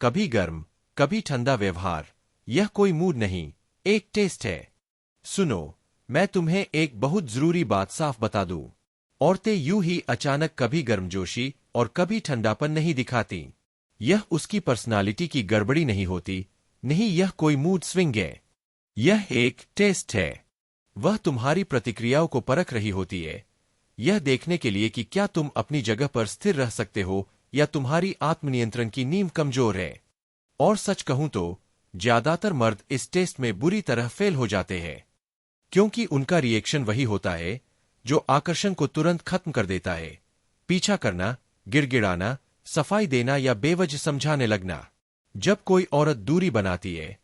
कभी गर्म, कभी ठंडा व्यवहार, यह कोई मूड नहीं, एक टेस्ट है। सुनो, मैं तुम्हें एक बहुत जरूरी बात साफ बता दूं। औरतें यूं ही अचानक कभी गर्मजोशी और कभी ठंडापन नहीं दिखाती। यह उसकी पर्सनालिटी की गड़बड़ी नहीं होती, नहीं, यह कोई मूड स्विंग है। यह एक टेस्ट है। वह तुम्हारी प्रतिक्रियाओं को परख रही होती है, यह देखने के लिए कि क्या तुम अपनी जगह पर स्थिर रह सकते हो या तुम्हारी आत्मनियंत्रण की नींव कमजोर है। और सच कहूं तो ज्यादातर मर्द इस टेस्ट में बुरी तरह फेल हो जाते हैं, क्योंकि उनका रिएक्शन वही होता है जो आकर्षण को तुरंत खत्म कर देता है। पीछा करना, गिड़गिड़ाना, सफाई देना या बेवजह समझाने लगना। जब कोई औरत दूरी बनाती है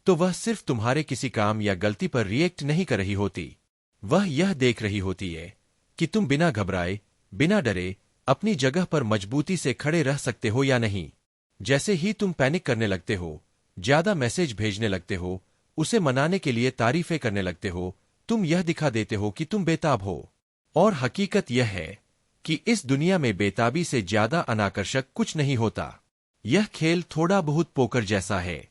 तो वह सिर्फ तुम्हारे किसी काम या गलती पर रिएक्ट नहीं कर रही होती, वह यह देख रही होती है कि तुम बिना घबराए, बिना डरे अपनी जगह पर मजबूती से खड़े रह सकते हो या नहीं। जैसे ही तुम पैनिक करने लगते हो, ज्यादा मैसेज भेजने लगते हो, उसे मनाने के लिए तारीफें करने लगते हो, तुम यह दिखा देते हो कि तुम बेताब हो। और हकीकत यह है कि इस दुनिया में बेताबी से ज्यादा अनाकर्षक कुछ नहीं होता। यह खेल थोड़ा बहुत पोकर जैसा है।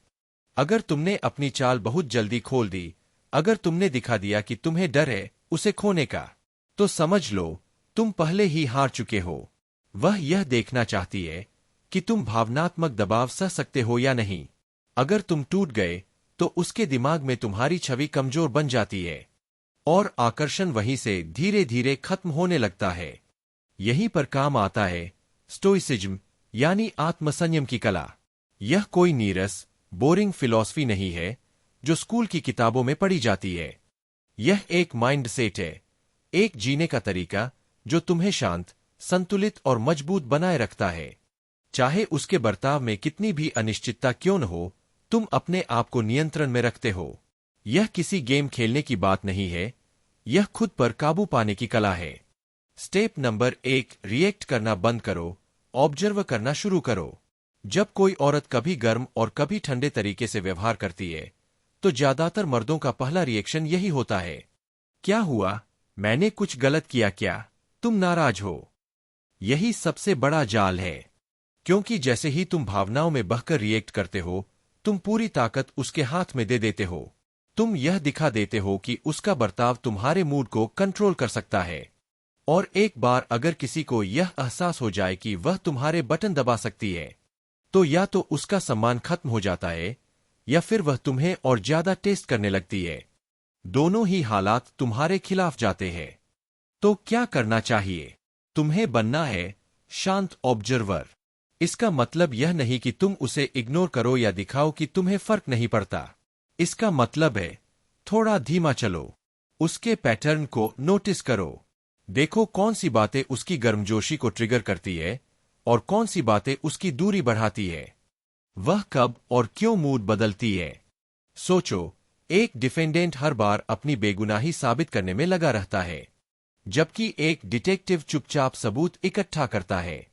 अगर तुमने अपनी चाल बहुत जल्दी खोल दी, अगर तुमने दिखा दिया कि तुम्हें डर है उसे खोने का, तो समझ लो तुम पहले ही हार चुके हो। वह यह देखना चाहती है कि तुम भावनात्मक दबाव सह सकते हो या नहीं। अगर तुम टूट गए तो उसके दिमाग में तुम्हारी छवि कमजोर बन जाती है और आकर्षण वहीं से धीरे धीरे खत्म होने लगता है। यहीं पर काम आता है स्टोइसिज्म, यानी आत्मसंयम की कला। यह कोई नीरस, बोरिंग फिलॉसफी नहीं है जो स्कूल की किताबों में पढ़ी जाती है। यह एक माइंड सेट है, एक जीने का तरीका जो तुम्हें शांत, संतुलित और मजबूत बनाए रखता है। चाहे उसके बर्ताव में कितनी भी अनिश्चितता क्यों न हो, तुम अपने आप को नियंत्रण में रखते हो। यह किसी गेम खेलने की बात नहीं है, यह खुद पर काबू पाने की कला है। स्टेप नंबर 1, रिएक्ट करना बंद करो, ऑब्जर्व करना शुरू करो। जब कोई औरत कभी गर्म और कभी ठंडे तरीके से व्यवहार करती है, तो ज्यादातर मर्दों का पहला रिएक्शन यही होता है, क्या हुआ, मैंने कुछ गलत किया क्या, तुम नाराज हो। यही सबसे बड़ा जाल है, क्योंकि जैसे ही तुम भावनाओं में बहकर रिएक्ट करते हो, तुम पूरी ताकत उसके हाथ में दे देते हो। तुम यह दिखा देते हो कि उसका बर्ताव तुम्हारे मूड को कंट्रोल कर सकता है। और एक बार अगर किसी को यह एहसास हो जाए कि वह तुम्हारे बटन दबा सकती है, तो या तो उसका सम्मान खत्म हो जाता है या फिर वह तुम्हें और ज्यादा टेस्ट करने लगती है। दोनों ही हालात तुम्हारे खिलाफ जाते हैं। तो क्या करना चाहिए? तुम्हें बनना है शांत ऑब्जर्वर। इसका मतलब यह नहीं कि तुम उसे इग्नोर करो या दिखाओ कि तुम्हें फर्क नहीं पड़ता। इसका मतलब है थोड़ा धीमा चलो, उसके पैटर्न को नोटिस करो। देखो कौन सी बातें उसकी गर्मजोशी को ट्रिगर करती है और कौन सी बातें उसकी दूरी बढ़ाती है। वह कब और क्यों मूड बदलती है। सोचो, एक डिफेंडेंट हर बार अपनी बेगुनाही साबित करने में लगा रहता है, जबकि एक डिटेक्टिव चुपचाप सबूत इकट्ठा करता है।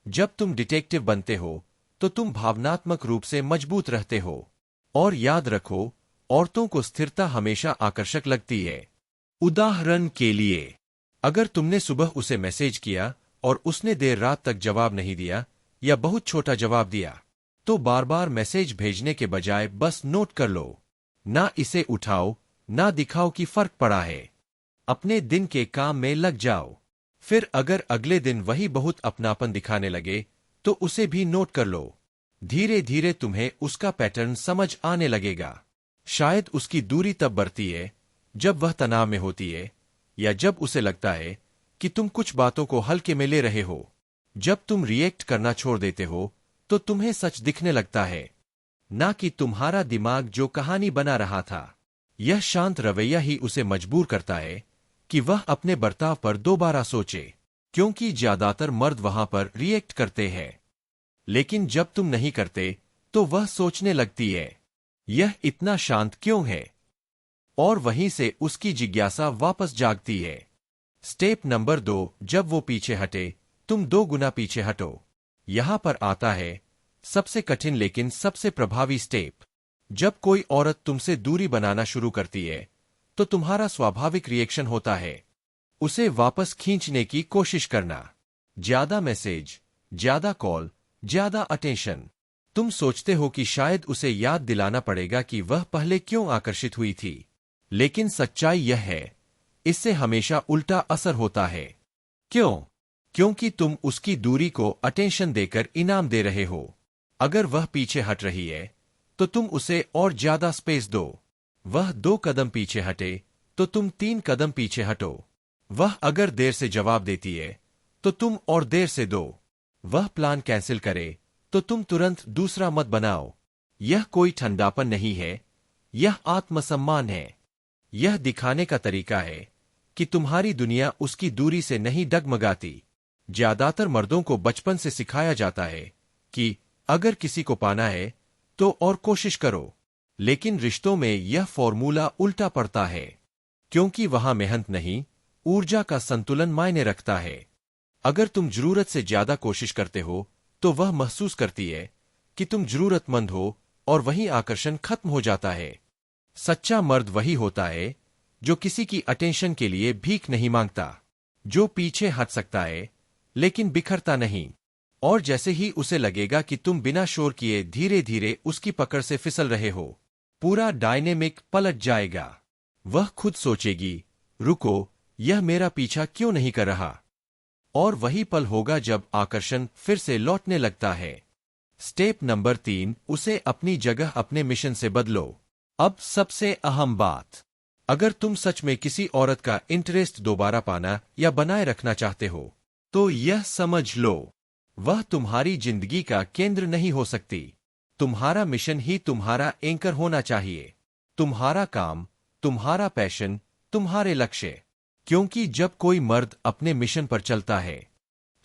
जब तुम डिटेक्टिव बनते हो तो तुम भावनात्मक रूप से मजबूत रहते हो। और याद रखो, औरतों को स्थिरता हमेशा आकर्षक लगती है। उदाहरण के लिए, अगर तुमने सुबह उसे मैसेज किया और उसने देर रात तक जवाब नहीं दिया या बहुत छोटा जवाब दिया, तो बार बार मैसेज भेजने के बजाय बस नोट कर लो। ना इसे उठाओ, ना दिखाओ कि फर्क पड़ा है। अपने दिन के काम में लग जाओ। फिर अगर अगले दिन वही बहुत अपनापन दिखाने लगे तो उसे भी नोट कर लो। धीरे धीरे तुम्हें उसका पैटर्न समझ आने लगेगा। शायद उसकी दूरी तब बढ़ती है जब वह तनाव में होती है या जब उसे लगता है कि तुम कुछ बातों को हल्के में ले रहे हो। जब तुम रिएक्ट करना छोड़ देते हो तो तुम्हें सच दिखने लगता है, ना कि तुम्हारा दिमाग जो कहानी बना रहा था। यह शांत रवैया ही उसे मजबूर करता है कि वह अपने बर्ताव पर दोबारा सोचे, क्योंकि ज्यादातर मर्द वहां पर रिएक्ट करते हैं, लेकिन जब तुम नहीं करते तो वह सोचने लगती है, यह इतना शांत क्यों है, और वहीं से उसकी जिज्ञासा वापस जागती है। स्टेप नंबर 2, जब वो पीछे हटे, तुम 2 गुना पीछे हटो। यहां पर आता है सबसे कठिन लेकिन सबसे प्रभावी स्टेप। जब कोई औरत तुमसे दूरी बनाना शुरू करती है तो तुम्हारा स्वाभाविक रिएक्शन होता है उसे वापस खींचने की कोशिश करना। ज्यादा मैसेज, ज्यादा कॉल, ज्यादा अटेंशन। तुम सोचते हो कि शायद उसे याद दिलाना पड़ेगा कि वह पहले क्यों आकर्षित हुई थी, लेकिन सच्चाई यह है, इससे हमेशा उल्टा असर होता है। क्यों? क्योंकि तुम उसकी दूरी को अटेंशन देकर इनाम दे रहे हो। अगर वह पीछे हट रही है तो तुम उसे और ज्यादा स्पेस दो। वह 2 कदम पीछे हटे तो तुम 3 कदम पीछे हटो। वह अगर देर से जवाब देती है तो तुम और देर से दो। वह प्लान कैंसिल करे तो तुम तुरंत दूसरा मत बनाओ। यह कोई ठंडापन नहीं है, यह आत्मसम्मान है। यह दिखाने का तरीका है कि तुम्हारी दुनिया उसकी दूरी से नहीं डगमगाती। ज्यादातर मर्दों को बचपन से सिखाया जाता है कि अगर किसी को पाना है तो और कोशिश करो, लेकिन रिश्तों में यह फॉर्मूला उल्टा पड़ता है, क्योंकि वहां मेहनत नहीं, ऊर्जा का संतुलन मायने रखता है। अगर तुम जरूरत से ज्यादा कोशिश करते हो तो वह महसूस करती है कि तुम जरूरतमंद हो और वहीं आकर्षण खत्म हो जाता है। सच्चा मर्द वही होता है जो किसी की अटेंशन के लिए भीख नहीं मांगता, जो पीछे हट सकता है लेकिन बिखरता नहीं। और जैसे ही उसे लगेगा कि तुम बिना शोर किए धीरे धीरे उसकी पकड़ से फिसल रहे हो, पूरा डायनेमिक पलट जाएगा। वह खुद सोचेगी, रुको, यह मेरा पीछा क्यों नहीं कर रहा? और वही पल होगा जब आकर्षण फिर से लौटने लगता है। स्टेप नंबर 3, उसे अपनी जगह अपने मिशन से बदलो। अब सबसे अहम बात, अगर तुम सच में किसी औरत का इंटरेस्ट दोबारा पाना या बनाए रखना चाहते हो, तो यह समझ लो, वह तुम्हारी जिंदगी का केंद्र नहीं हो सकती। तुम्हारा मिशन ही तुम्हारा एंकर होना चाहिए। तुम्हारा काम, तुम्हारा पैशन, तुम्हारे लक्ष्य। क्योंकि जब कोई मर्द अपने मिशन पर चलता है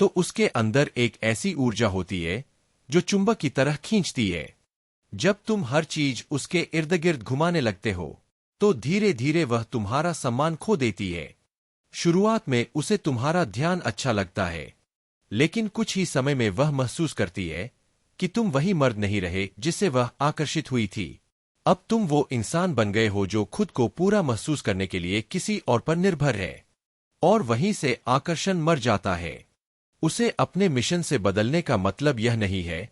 तो उसके अंदर एक ऐसी ऊर्जा होती है जो चुंबक की तरह खींचती है। जब तुम हर चीज उसके इर्द गिर्द घुमाने लगते हो तो धीरे धीरे वह तुम्हारा सम्मान खो देती है। शुरुआत में उसे तुम्हारा ध्यान अच्छा लगता है, लेकिन कुछ ही समय में वह महसूस करती है कि तुम वही मर्द नहीं रहे जिससे वह आकर्षित हुई थी। अब तुम वो इंसान बन गए हो जो खुद को पूरा महसूस करने के लिए किसी और पर निर्भर है, और वहीं से आकर्षण मर जाता है। उसे अपने मिशन से बदलने का मतलब यह नहीं है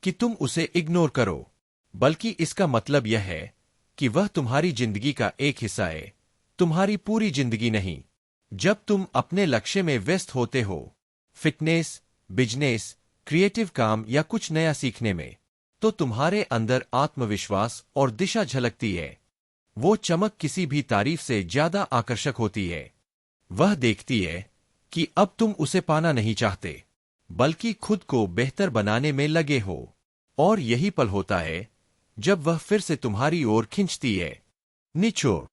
कि तुम उसे इग्नोर करो, बल्कि इसका मतलब यह है कि वह तुम्हारी जिंदगी का एक हिस्सा है, तुम्हारी पूरी जिंदगी नहीं। जब तुम अपने लक्ष्य में व्यस्त होते हो, फिटनेस, बिजनेस, क्रिएटिव काम या कुछ नया सीखने में, तो तुम्हारे अंदर आत्मविश्वास और दिशा झलकती है। वो चमक किसी भी तारीफ से ज्यादा आकर्षक होती है। वह देखती है कि अब तुम उसे पाना नहीं चाहते, बल्कि खुद को बेहतर बनाने में लगे हो। और यही पल होता है जब वह फिर से तुम्हारी ओर खींचती है। निचोड़,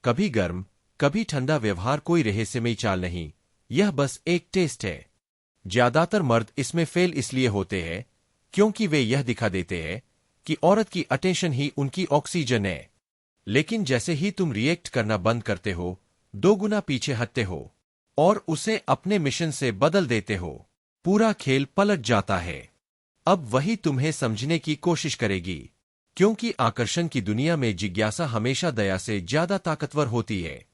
कभी गर्म, कभी ठंडा व्यवहार कोई रहस्यमयी चाल नहीं, यह बस एक टेस्ट है। ज्यादातर मर्द इसमें फेल इसलिए होते हैं क्योंकि वे यह दिखा देते हैं कि औरत की अटेंशन ही उनकी ऑक्सीजन है। लेकिन जैसे ही तुम रिएक्ट करना बंद करते हो, 2 गुना पीछे हटते हो और उसे अपने मिशन से बदल देते हो, पूरा खेल पलट जाता है। अब वही तुम्हें समझने की कोशिश करेगी, क्योंकि आकर्षण की दुनिया में जिज्ञासा हमेशा दया से ज्यादा ताकतवर होती है।